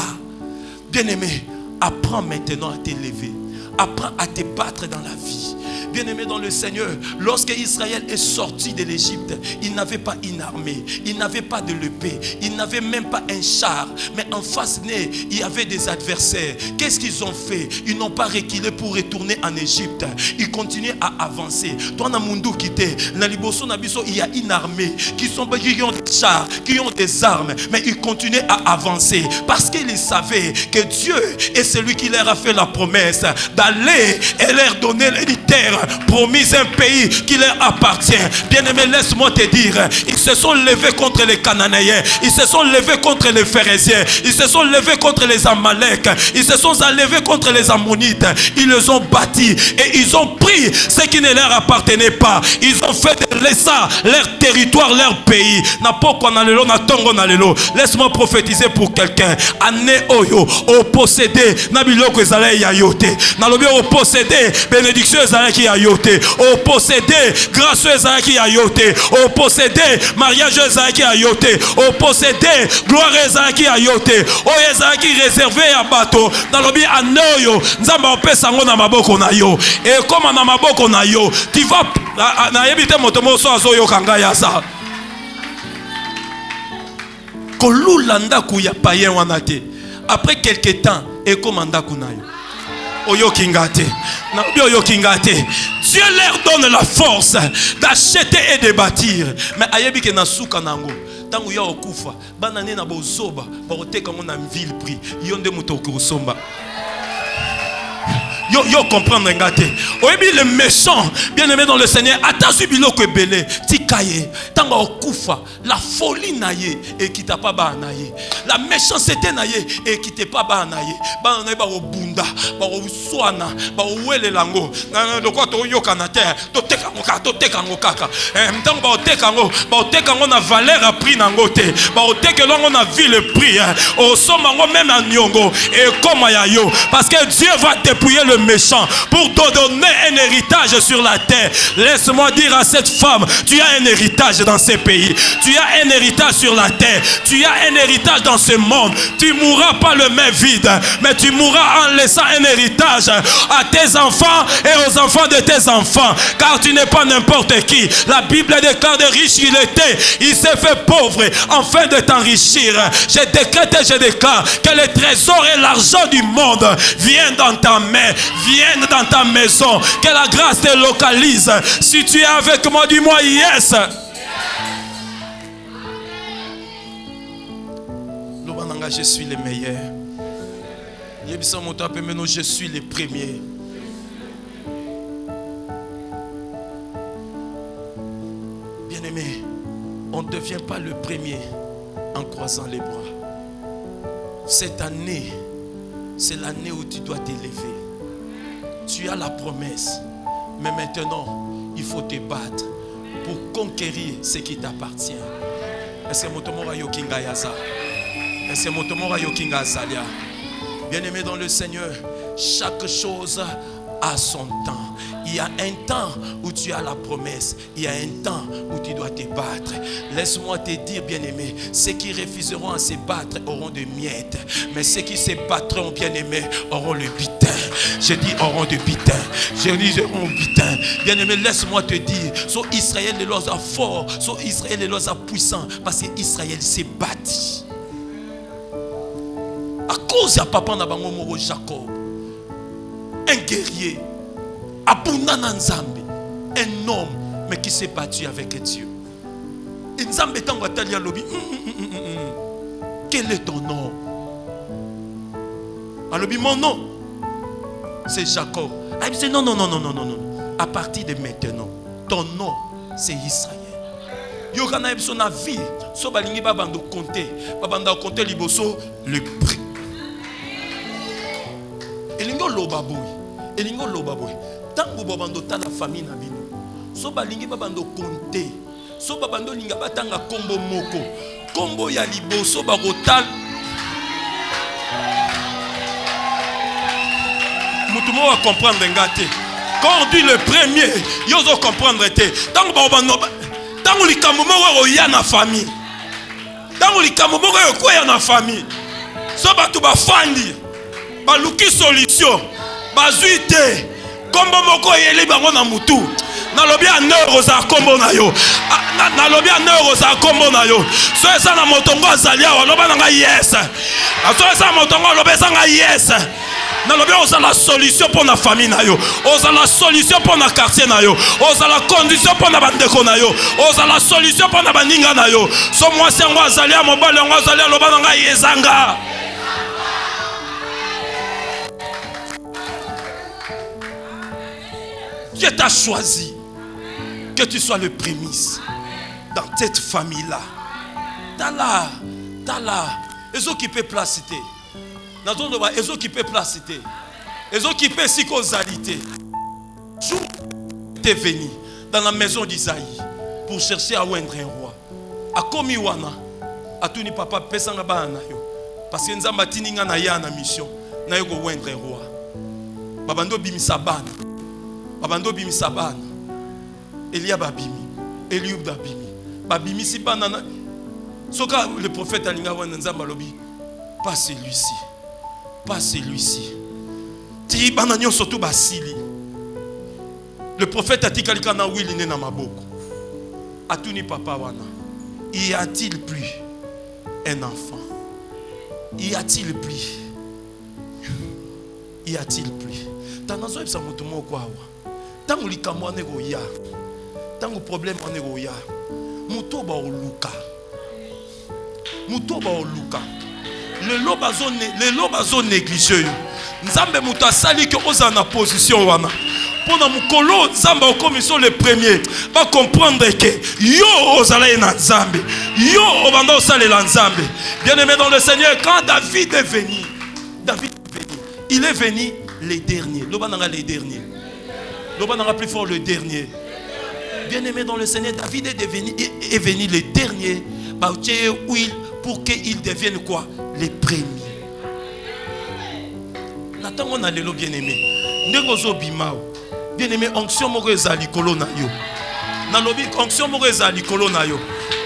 bien-aimé, apprends maintenant à t'élever. Apprends à te battre dans la vie. Bien-aimé dans le Seigneur, lorsque Israël est sorti de l'Égypte, il n'avait pas une armée, il n'avait pas de l'épée, il n'avait même pas un char. Mais en face né, il y avait des adversaires. Qu'est-ce qu'ils ont fait? Ils n'ont pas reculé pour retourner en Égypte. Ils continuaient à avancer. Toi, Namundu quitté, Naliboso Nabiso, il y a une armée qui ont des chars, qui ont des armes, mais ils continuaient à avancer parce qu'ils savaient que Dieu est celui qui leur a fait la promesse d'aller et leur donner une terre promise, un pays qui leur appartient. Bien-aimé, laisse-moi te dire, ils se sont levés contre les Cananéens, ils se sont levés contre les Pharisiens, ils se sont levés contre les Amalek, ils se sont levés contre les Ammonites. Ils les ont bâtis et ils ont pris ce qui ne leur appartenait pas. Ils ont fait de ça leur territoire, leur pays. Laisse-moi prophétiser pour quelqu'un. Année oyo au possédé nabiloko ezala ya yote. Nalobi au possédé bénédiction ezala ki ya yote. Au possédé grâce ezala ki ya yote. Au possédé mariage ezala ki ya yote. Au possédé gloire ezala ki ya yote. O ezala ki réservé à bateau. Nalobi année oyo nzamba opesa ngo na maboko na yo. Et comme na maboko na yo, tu vas na yebite motomo so azo yo kanga ya sa. Après quelques temps, et commanda kunayo. Oyo kingate. Oyo kingate. Dieu leur donne la force d'acheter et de bâtir. Mais ayebi ke na suka nango. Tangu ya okufa, banane na bozoba, ba oteka ngo na ville prix. Yonde muto okosomba. Yo comprendre ngate. Oyebi le méchant, bien-aimé dans le Seigneur, attention biloko ebele, tikaye, tanga okufa, la folie naye et qui t'a pas ba naye. La méchanceté naye et qui t'est pas ba naye. Ba naye ba obunda, ba oswana, ba wele lango. Na lokwa to yoka na terre, to teka ngo kaka. Mtango ba oteka ngo na valeur a prix nango te. Ba oteka ngo na vie le prix. O soma ngo même en nyongo et comme ya yo parce que Dieu va dépouiller le méchant pour te donner un héritage sur la terre. Laisse-moi dire à cette femme, tu as un héritage dans ces pays, tu as un héritage sur la terre, tu as un héritage dans ce monde. Tu mourras pas le main vide, mais tu mourras en laissant un héritage à tes enfants et aux enfants de tes enfants, car tu n'es pas n'importe qui. La Bible déclare de riche il était, il s'est fait pauvre afin de t'enrichir. Je décrète et je déclare que les trésors et l'argent du monde viennent dans ta main, viennent dans ta maison, que la grâce te localise. Si tu es avec moi, dis-moi yes. Je suis le meilleur. Je suis le premier. Bien-aimé, on ne devient pas le premier en croisant les bras. Cette année, c'est l'année où tu dois t'élever. Tu as la promesse, mais maintenant, il faut te battre pour conquérir ce qui t'appartient. Est-ce que Motomora Yokinga Yaza? Est-ce que Motomora Yokinga Zalia? Bien-aimé dans le Seigneur, chaque chose à son temps. Il y a un temps où tu as la promesse. Il y a un temps où tu dois te battre. Laisse-moi te dire, bien-aimé, ceux qui refuseront à se battre auront des miettes. Mais ceux qui se battront, bien-aimé, auront le butin. Je dis auront du butin. Je dis auront du butin. Bien-aimé, laisse-moi te dire, soit Israël est là fort, soit Israël est là puissant. Parce que Israël s'est bâti. À cause de papa Nabango Jacob, un guerrier. Un homme, mais qui s'est battu avec Dieu. Quel est ton nom? Mon nom, c'est Jacob. Il dit non. À partir de maintenant, ton nom, c'est Israël. Il y a une vie. So balingi babando compter liboso le prix. Elingo lobaboy. Tango babando ta la famille na bino. So balingi babando compter. So babando linga batanga kombo moko. Kombo ya liboso bagotal. Mutumo va comprendre ngate. Quand on dit le premier, yo zo comprendre te. Tango babando tango likambo moko ya na famille. Tango likambo moko yo na famille. So batu ba fandi. Ba luki solution. Bazuite. Kombo moko yeli bango na mutu. Na lobi a neuro za kombo na yo. Na lobi a neuro za kombo na yo. So esa na motongo azali awa loba na nga yes. So esa motongo loba esa nga yes. Na lobi oza la solution pour na famille na yo. Oza la solution pour na quartier na yo. Oza la condition pour na bandeko na yo. Oza la solution pour na baninga na yo. So mwasi yango azali a mobali yango azali a loba na nga yezanga. Dieu t'a choisi que tu sois le prémisse dans cette famille-là. T'as là. Ils occupent place. Ils occupent place. Ils occupent psychosalité. Jour t'es venu dans la maison d'Isaïe pour chercher à oindre un roi. A komi wana, a tuni papa pesanga ba na yo. Parce que nzamba tininga na ya na mission, na yo go oindre un roi. Babando bimisa bana. Babando bimi sabana. Elia babimi. Eliub babimi. Babimi si banana. Soka le prophète alinga wana nzamba lobi. Pas celui-ci. Pas celui-ci. Ti bananyo surtout basili. Le prophète a dit kalika na wili ne na maboko. Atuni papa wana. Y a-t-il plus un enfant? Y a-t-il plus? Y a-t-il plus? Tanazo ebsa mutu moko awa. Tango likambo anego ya. Tango problème anego ya. Muto ba oluka. Muto ba oluka. Le loba zone négligé. Nzambe muto asali que oza na position wana. Pona mukolo nzamba o commission le premier. Va comprendre que yo ozala na nzambe. Yo obanda osalela nzambe. Bien-aimé dans le Seigneur, quand David est venu, il est venu les derniers. L'obananga les derniers. L'obananga plus fort le dernier. Bien-aimé dans le Seigneur, David est venu les derniers. Pour qu'ils deviennent quoi? Les premiers. Nathan on a l'élo bien-aimé. Negozo bimao. Bien-aimé, onction moko ezali kolo na yo. Na lobi onction moko ezali kolo na yo.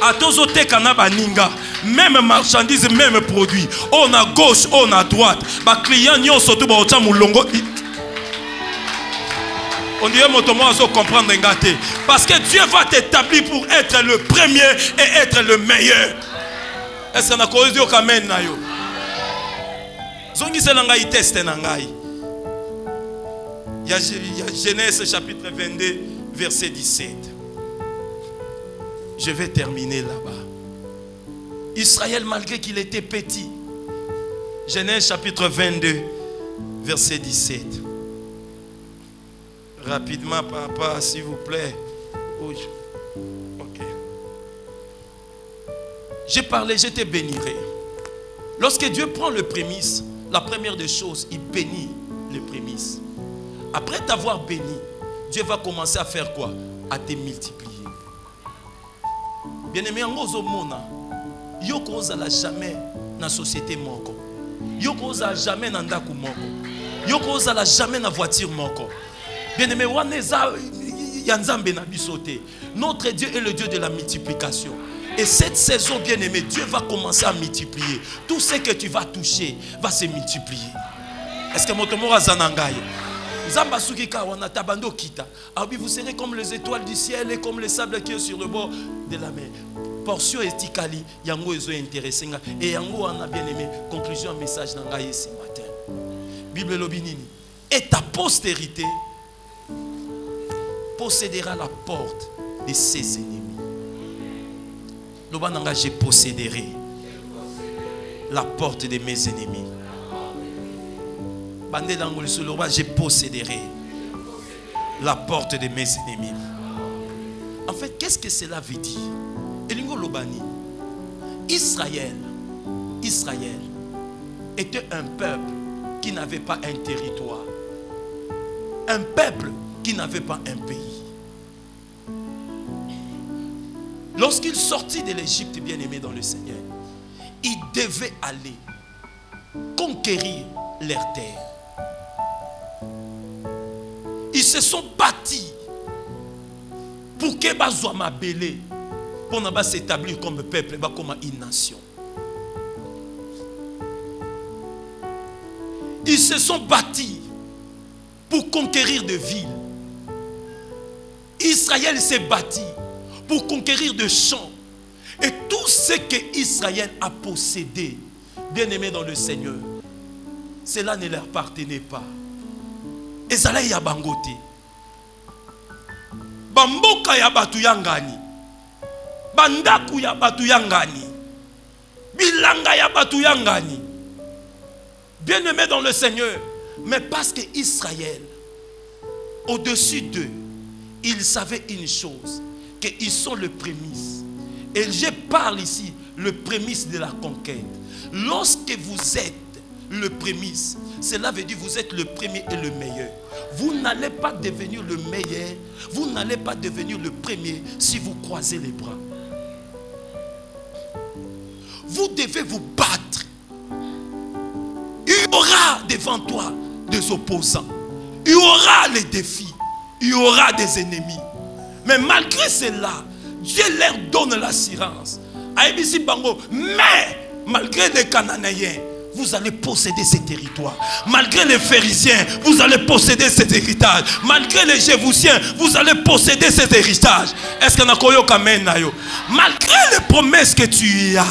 Atozo teka na baninga, même marchandise, même produit. On a gauche, on a droite. Ba client nyo surtout ba ocha mulongo. On dirait motomo azo comprendre ngate. Parce que Dieu va t'établir pour être le premier et être le meilleur. Est-ce que na cause Dieu kamen na yo? Zongi se ngai teste na ngai. Il y a Genèse chapitre 22 verset 17. Je vais terminer là-bas. Israël, malgré qu'il était petit. Genèse chapitre 22 verset 17. Rapidement, papa, s'il vous plaît. Ok. J'ai parlé, je te bénirai. Lorsque Dieu prend le prémisse, la première des choses, il bénit les prémices. Après t'avoir béni, Dieu va commencer à faire quoi? À te multiplier. Bien-aimé, en mona, yoko ozala jamais dans la société moko. Yoko ozala jamais dans ndaku moko. Yoko ozala jamais na voiture moko. Bien-aimé, waneza yanzambe na bisote. Notre Dieu est le Dieu de la multiplication. Et cette saison, bien-aimé, Dieu va commencer à multiplier. Tout ce que tu vas toucher va se multiplier. Est-ce que motomora zanangaye? Zamba sukika wana tabando kita. Ah oui, vous serez comme les étoiles du ciel et comme les sables qui est sur le bord de la mer. Portion estikali, yango ezo intéressé nga. Et yango on a bien aimé. Conclusion message nangaye ce matin. Bible lobinini. Et ta postérité possédera la porte de ses ennemis. Lobananga, je posséderai la porte de mes ennemis. Bandé d'Angoli sur le je posséderai la porte de mes ennemis. En fait, qu'est-ce que cela veut dire? Elingo Lobani, Israël était un peuple qui n'avait pas un territoire. Un peuple qui n'avait pas un pays. Lorsqu'il sortit de l'Égypte, bien-aimé dans le Seigneur, il devait aller conquérir leur terre. Ils se sont bâtis pour que Bazouama Belé, pour ne pas s'établir comme peuple, comme une nation. Ils se sont bâtis pour conquérir des villes. Israël s'est bâti pour conquérir des champs. Et tout ce que Israël a possédé, bien-aimé dans le Seigneur, cela ne leur appartenait pas. Et ça là, il y a bangote. Bamboka ya batu yangani. Bandaku ya batu yangani. Bilanga ya batu yangani. Bien-aimé dans le Seigneur. Mais parce que Israël, au-dessus d'eux, ils savaient une chose, qu'ils sont le prémisse. Et je parle ici, le prémisse de la conquête. Lorsque vous êtes le prémisse, cela veut dire que vous êtes le premier et le meilleur. Vous n'allez pas devenir le meilleur, vous n'allez pas devenir le premier si vous croisez les bras. Vous devez vous battre. Il y aura devant toi des opposants. Il y aura les défis. Il y aura des ennemis. Mais malgré cela, Dieu leur donne l'assurance. Mais malgré les Cananéens, vous allez posséder ces territoires. Malgré les Pharisiens, vous allez posséder cet héritage. Malgré les Jébusiens, vous allez posséder cet héritage. Est-ce que nakoyo kamen nayo? Malgré les promesses que tu as,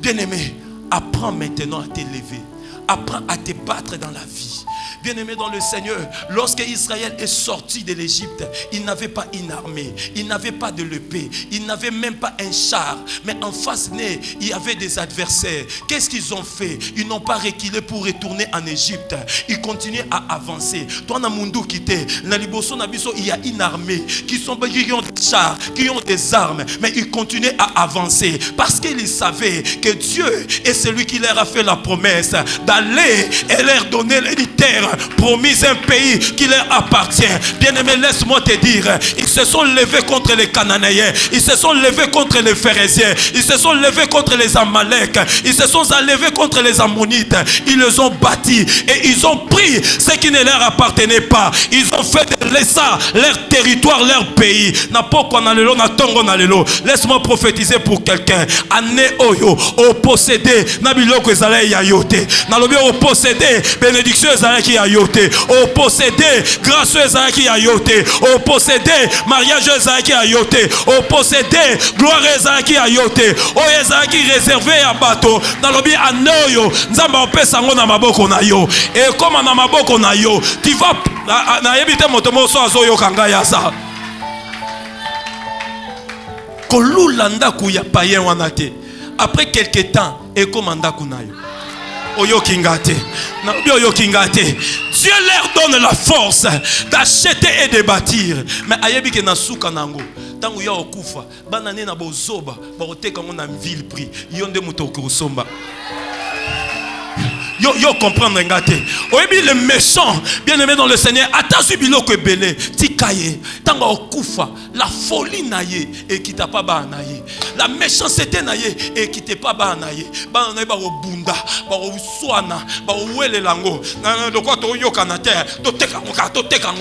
bien-aimé, apprends maintenant à t'élever. Apprends à te battre dans la vie. Bien-aimé dans le Seigneur, lorsque Israël est sorti de l'Égypte, il n'avait pas une armée, il n'avait pas de l'épée, il n'avait même pas un char. Mais en face, il y avait des adversaires. Qu'est-ce qu'ils ont fait? Ils n'ont pas reculé pour retourner en Égypte. Ils continuaient à avancer. Toi, Namundu quitté, Naliboso Nabiso, il y a une armée qui ont des chars, qui ont des armes, mais ils continuaient à avancer parce qu'ils savaient que Dieu est celui qui leur a fait la promesse d'aller et leur donner les terres promise, un pays qui leur appartient. Bien-aimé, laisse-moi te dire, ils se sont levés contre les Cananéens, ils se sont levés contre les Pharisiens, ils se sont levés contre les Amalek, ils se sont levés contre les Ammonites, ils les ont bâtis et ils ont pris ce qui ne leur appartenait pas. Ils ont fait de ça leur territoire, leur pays. Laisse-moi prophétiser pour quelqu'un. Année oyo, au possédé, nabiloko ezalai ya yote. Nalobi au possédé, bénédiction ezalai ki ya yote. Au possédé, grâce ezalai ki ya yote. Au possédé, mariage ezalai ki ya yote. Au possédé, gloire ezalai ki ya yote. O ezalai ki réservé à bateau. Nalobi année oyo, nzamba opesa ngo na maboko na yo. Et comme na maboko na yo, tu vas na yebite motomo so azoyo kanga ya sa. Après quelques temps, et comme Dieu leur donne la force d'acheter et de bâtir. Mais ayebi ke na suka nango tangu ya okufa banane na bozoba ba oteka mona ville prix yonde muto kusomba Yo comprendre ngate. Oyebi le méchant, bien aimé dans le Seigneur, attention biloko belé, tikaye, tanga okufa, la folie naye et qui t'a pas ba naye. La méchanceté naye et qui t'est pas ba naye. Ba naye ba obunda, ba oswana, ba ouele lango. Na lokwa to yoka na terre, to teka ngo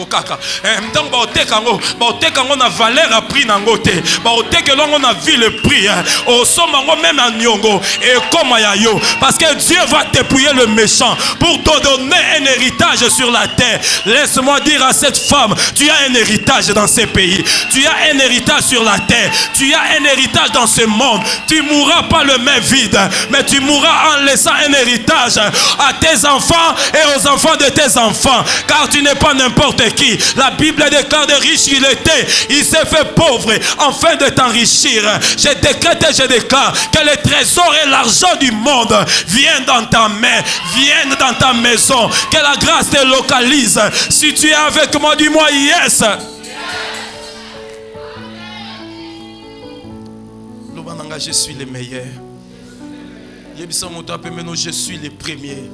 kaka. M'tang ba oteka ngo na valeur a prix nango te. Ba oteka longo na vie le prix. Au somango même en nyongo et comme yayo parce que Dieu va dépouiller le méchant pour te donner un héritage sur la terre. Laisse-moi dire à cette femme, tu as un héritage dans ces pays. Tu as un héritage sur la terre. Tu as un héritage dans ce monde. Tu mourras pas le main vide, mais tu mourras en laissant un héritage à tes enfants et aux enfants de tes enfants. Car tu n'es pas n'importe qui. La Bible déclare de riche il était. Il s'est fait pauvre afin de t'enrichir. Je décrète et je déclare que les trésors et l'argent du monde viennent dans ta main, viennent dans ta maison. Que la grâce te localise. Si tu es avec moi, dis-moi yes. Je suis le meilleur. Je suis le premier.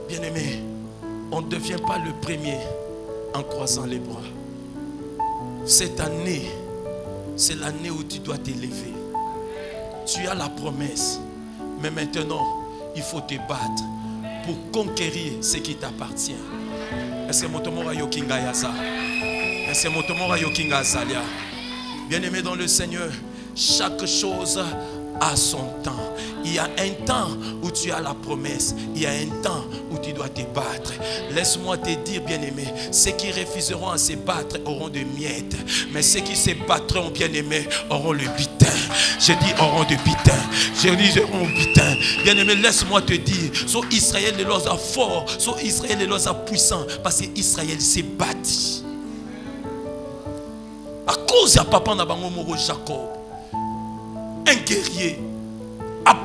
Bien-aimé, on ne devient pas le premier en croisant les bras. Cette année, c'est l'année où tu dois t'élever. Tu as la promesse, mais maintenant, il faut te battre pour conquérir ce qui t'appartient. Est-ce que Motomora Yokinga Yasa? Est-ce que Motomora Yokinga Zalia? Bien-aimé dans le Seigneur, chaque chose a son temps. Il y a un temps où tu as la promesse. Il y a un temps où tu dois te battre. Laisse-moi te dire, bien-aimé, ceux qui refuseront à se battre auront des miettes. Mais ceux qui se battront, bien-aimé, auront le butin. Je dis auront du butin. Je dis auront le butin. Bien-aimé, laisse-moi te dire, soit Israël est l'os fort, soit Israël est l'os puissant. Parce que Israël s'est bâti. À cause de papa Nabango Moro Jacob, un guerrier, un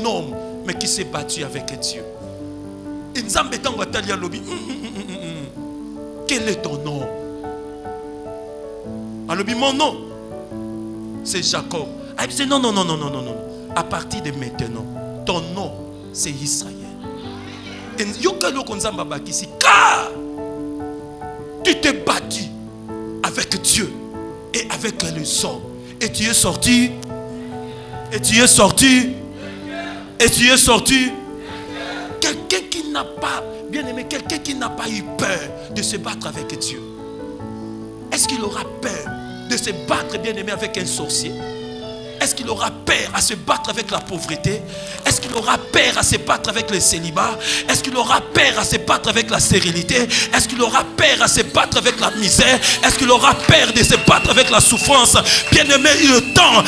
homme, mais qui s'est battu avec Dieu. Quel est ton nom? Mon nom, c'est Jacob. Il dit non. À partir de maintenant, ton nom, c'est Israël. Car tu t'es battu avec Dieu et avec les hommes. Et tu es sorti. Et tu es sorti. Et tu es sorti. Quelqu'un qui n'a pas, bien aimé, quelqu'un qui n'a pas eu peur de se battre avec Dieu. Est-ce qu'il aura peur de se battre, bien aimé, avec un sorcier? Est-ce qu'il aura peur à se battre avec la pauvreté? Est-ce qu'il aura peur à se battre avec le célibat? Est-ce qu'il aura peur à se battre avec la stérilité? Est-ce qu'il aura peur à se battre avec la misère? Est-ce qu'il aura peur de se battre avec la souffrance? Bien-aimé, il est temps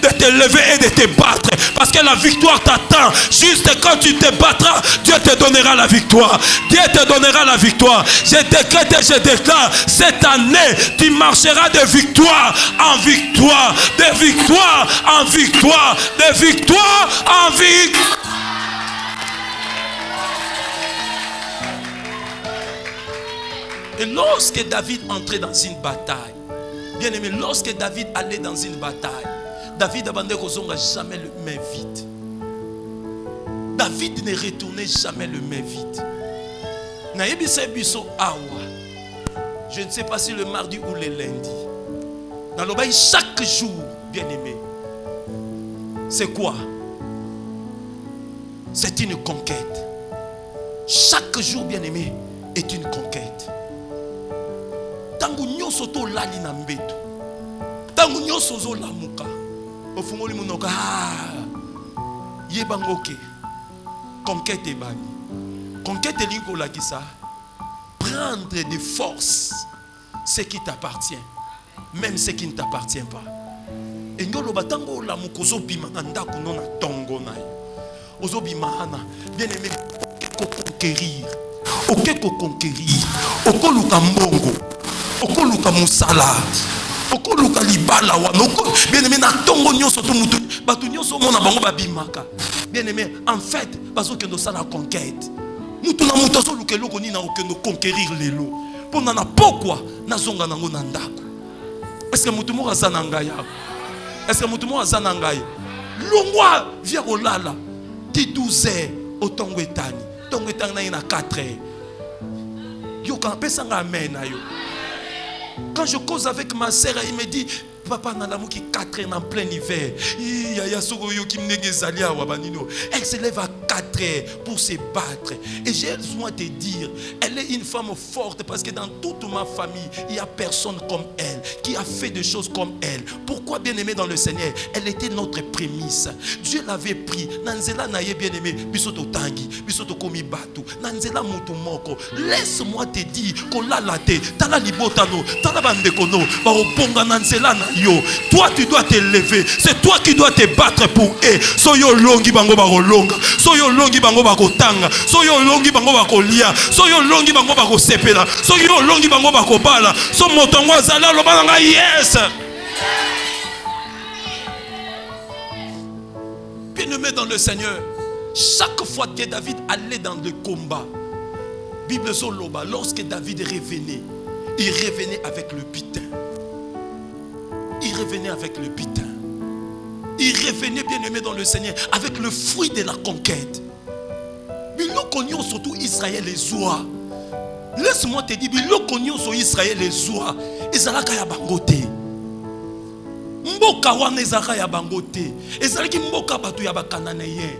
de te lever et de te battre. Parce que la victoire t'attend. Juste quand tu te battras, Dieu te donnera la victoire. Dieu te donnera la victoire. Je décrète et je déclare, cette année, tu marcheras de victoire en victoire. De victoire en victoire, de victoire en victoire. Et lorsque David entrait dans une bataille, bien aimé, lorsque David allait dans une bataille, David abandonnait jamais le main vide. David ne retournait jamais le main vide. Je ne sais pas si le mardi ou le lundi. Dans le bail, chaque jour, bien aimé, c'est quoi? C'est une conquête. Chaque jour, bien aimé, est une conquête. Tangu nyoso to lali na mbeto. Tangu nyoso zo lamuka. Ofungoli munoka. Yebangoke. Conquête e bani. Conquête linko la kisa. Prendre de force ce qui t'appartient. Même ce qui ne t'appartient pas. Et nous le batango la mukozo bima anda kunona tongo na yo. Ozo bimahana bien aimé conquérir. Ok ko conquérir. Oko luka mbongo. Oko luka musala. Oko luka libala wana. Bien aimé na tongo nyonso to mutu. Batu nyonso mona bango ba bimaka. Bien aimé en fait bazo kendo sala conquête. Mutu na mutu so luka loko ni na okendo conquérir lelo. Pona na pourquoi na zonga nango na ndako. Est-ce que mutu mo razana ngaya? Est-ce que mutumo azana ngai? Longwa via olala. Ti 12 heures au tongo etani. Tongo etani na 4 heures. Yo quand pesanga amen na yo. Quand je cause avec ma sœur, il me dit papa nalamu qui 4 heures en plein hiver. Elle se lève à 4 heures pour se battre. Et j'ai besoin de te dire, elle est une femme forte parce que dans toute ma famille, il n'y a personne comme elle qui a fait des choses comme elle. Pourquoi bien-aimée dans le Seigneur? Elle était notre prémisse. Dieu l'avait pris. Nanzela naye bien-aimé, bisoto tangi, bisoto komi batu. Nanzela mutu moko. Laisse-moi te dire qu'on l'a laté. Tala libotano, tala bandekono, ba obonga nanzela na yo. Toi tu dois te lever. C'est toi qui dois te battre pour eux. Soyo longi bango bako longa. Soyo longi bango bako tanga. Soyo longi bango bako lia. Soyo longi bango bako sepela. Soyo longi bango bako bala. So motongo azala lo balanga yes. Bien-aimé dans le Seigneur, chaque fois que David allait dans le combat, Bible Zoloba, lorsque David revenait, il revenait avec le butin. Il revenait avec le butin. Il revenait, bien-aimé dans le Seigneur, avec le fruit de la conquête. Mais l'oconion surtout Israël les zoa. Laisse-moi te dire, l'oconion sur Israël les zoa. Ezalaka ya bangote. Mboka wana ezalaka ya bangote. Ezalaki mboka batu ya bakananéen.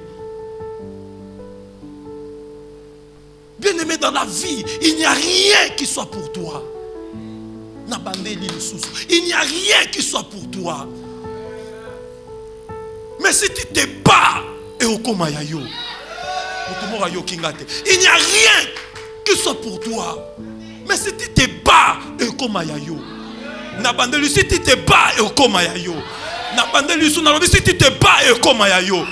Bien-aimé dans la vie, il n'y a rien qui soit pour toi. Il n'y a rien qui soit pour toi. Mais si tu te bats, il n'y a rien qui soit pour toi. Mais si tu te bats, si tu te bats, si tu te bats,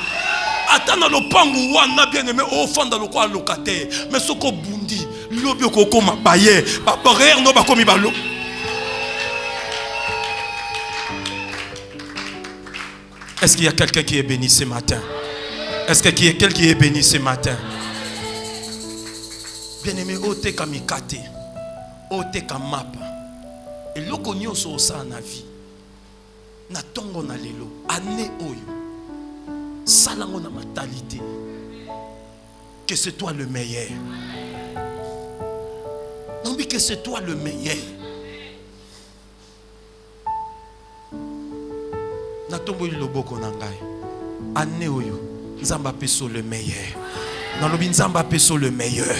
atana lopangu wana bien-aimé ofanda lokwa locataire mais soko bundi lobi okoma baye ba barrière no bakomi balo. Est-ce qu'il y a quelqu'un qui est béni ce matin? Est-ce qu'il y a quelqu'un qui est béni ce matin? Bien-aimé, ote kamikate, ote kamapa. Et loko nyonso osa na vie. Na tongo na lelo, ane oyo. Salango na mentalité. Que c'est toi le meilleur. Non, mais que c'est toi le meilleur. Natombo loboko na ngai. Ane oyo nzamba peso le meilleur. Na lobi nzamba peso le meilleur.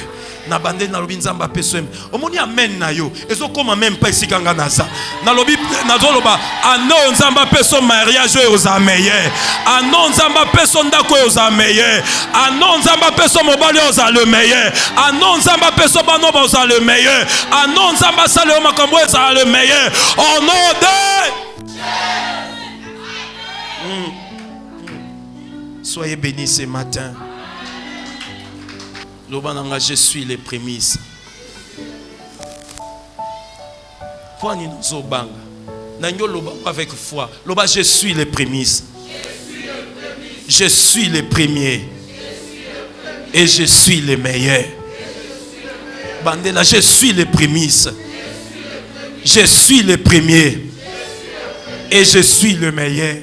Na bande na lobi nzamba peso. Omoni amen na yo. Ezo koma même pas ici kanga naza. Na lobi na zoloba ano nzamba peso mariage oyo za meilleur. Ano nzamba peso ndako oyo za meilleur. Ano nzamba peso mobali oyo za le meilleur. Ano nzamba peso bano ba za le meilleur. Ano nzamba sale makambo za le meilleur. Au nom de Soyez bénis ce matin. Lobananga, je suis les prémices. Poani nous banga. Nanyo loba avec foi. Loba, je suis les prémices. Je suis les premiers. Et je suis les meilleurs. Bandela, je suis les prémices. Je suis les premiers. Et je suis le meilleur.